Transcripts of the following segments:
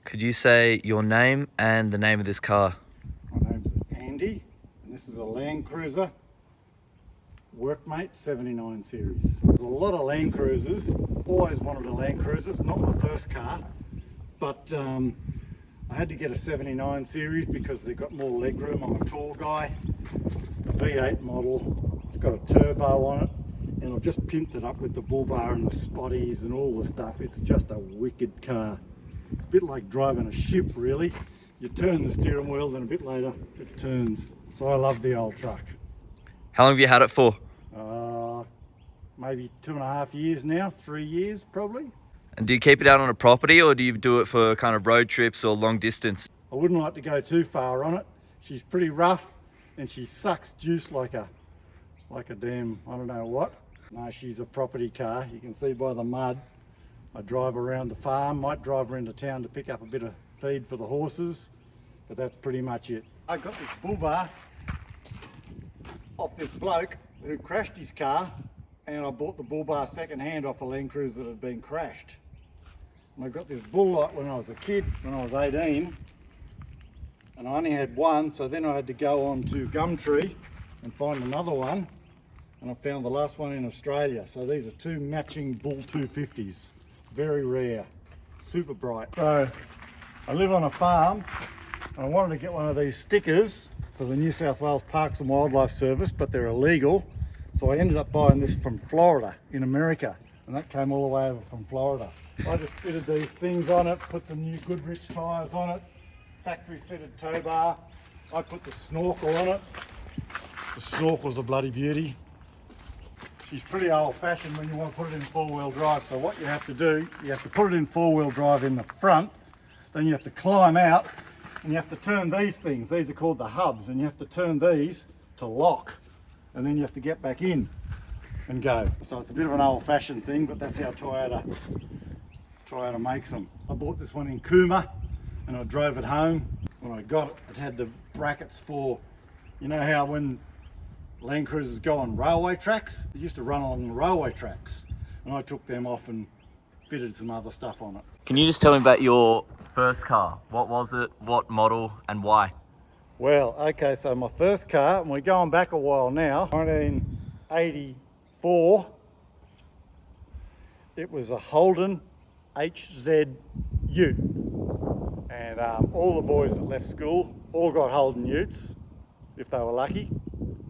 Could you say your name and the name of this car? My name's Andy, and this is a Land Cruiser Workmate 79 series. There's a lot of Land Cruisers, always wanted a Land Cruiser. It's not my first car, but I had to get a 79 series because they've got more legroom. I'm a tall guy. It's the V8 model. It's got a turbo on it, and I've just pimped it up with the bull bar and the spotties and all the stuff. It's just a wicked car. It's a bit like driving a ship, really. You turn the steering wheel, then a bit later it turns. So I love the old truck. How long have you had it for? Maybe 2.5 years now, 3 years probably. And do you keep it out on a property, or do you do it for kind of road trips or long distance? I wouldn't like to go too far on it. She's pretty rough and she sucks juice like a damn, I don't know what. No, she's a property car. You can see by the mud. I drive around the farm, might drive her into town to pick up a bit of feed for the horses, but that's pretty much it. I got this bull bar off this bloke who crashed his car, and I bought the bull bar second hand off a Land Cruiser that had been crashed. And I got this bull light when I was a kid, when I was 18, and I only had one, so then I had to go on to Gumtree and find another one, and I found the last one in Australia. So these are two matching Bull 250s. Very rare, super bright. So I live on a farm and I wanted to get one of these stickers for the New South Wales Parks and Wildlife Service, but they're illegal. So I ended up buying this from Florida in America, and that came all the way over from Florida. I just fitted these things on it, put some new Goodrich tyres on it, factory fitted tow bar. I put the snorkel on it. The snorkel's a bloody beauty. She's pretty old-fashioned when you want to put it in four-wheel drive. So what you have to do, you have to put it in four-wheel drive in the front, then you have to climb out, and you have to turn these things. These are called the hubs, and you have to turn these to lock, and then you have to get back in and go. So it's a bit of an old-fashioned thing, but that's how Toyota makes them. I bought this one in Cooma, and I drove it home. When I got it, it had the brackets for, you know how when Land Cruisers go on railway tracks? It used to run along the railway tracks, and I took them off and fitted some other stuff on it. Can you just tell me about your first car? What was it, what model, and why? Well, okay, so my first car, and we're going back a while now, 1984, it was a Holden HZ Ute, and all the boys that left school all got Holden Utes, if they were lucky.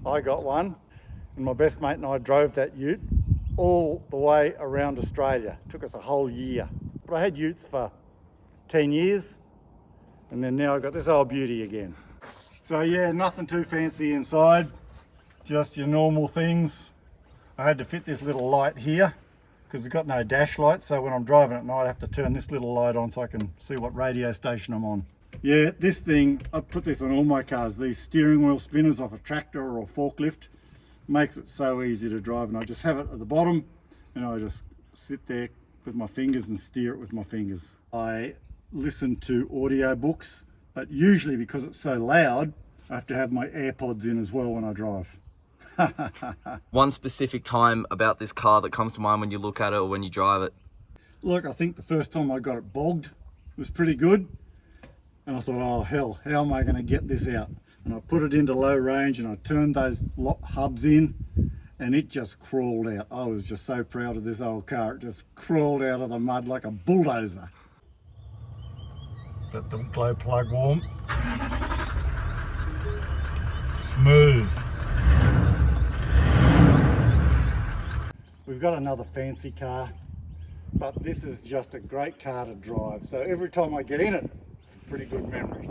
I got one, and my best mate and I drove that ute all the way around Australia. It took us a whole year. But I had utes for 10 years, and then now I've got this old beauty again. So yeah, nothing too fancy inside, just your normal things. I had to fit this little light here because it's got no dash light, so when I'm driving at night I have to turn this little light on so I can see what radio station I'm on. Yeah, this thing, I put this on all my cars, these steering wheel spinners off a tractor or a forklift, makes it so easy to drive, and I just have it at the bottom and I just sit there with my fingers and steer it with my fingers. I listen to audiobooks, but usually because it's so loud, I have to have my AirPods in as well when I drive. One specific time about this car that comes to mind when you look at it or when you drive it? Look, I think the first time I got it bogged was pretty good. And I thought, oh hell, how am I going to get this out? And I put it into low range and I turned those hubs in and it just crawled out. I was just so proud of this old car. It just crawled out of the mud like a bulldozer. Let the glow plug warm. Smooth. We've got another fancy car, but this is just a great car to drive. So every time I get in it, it's a pretty good memory.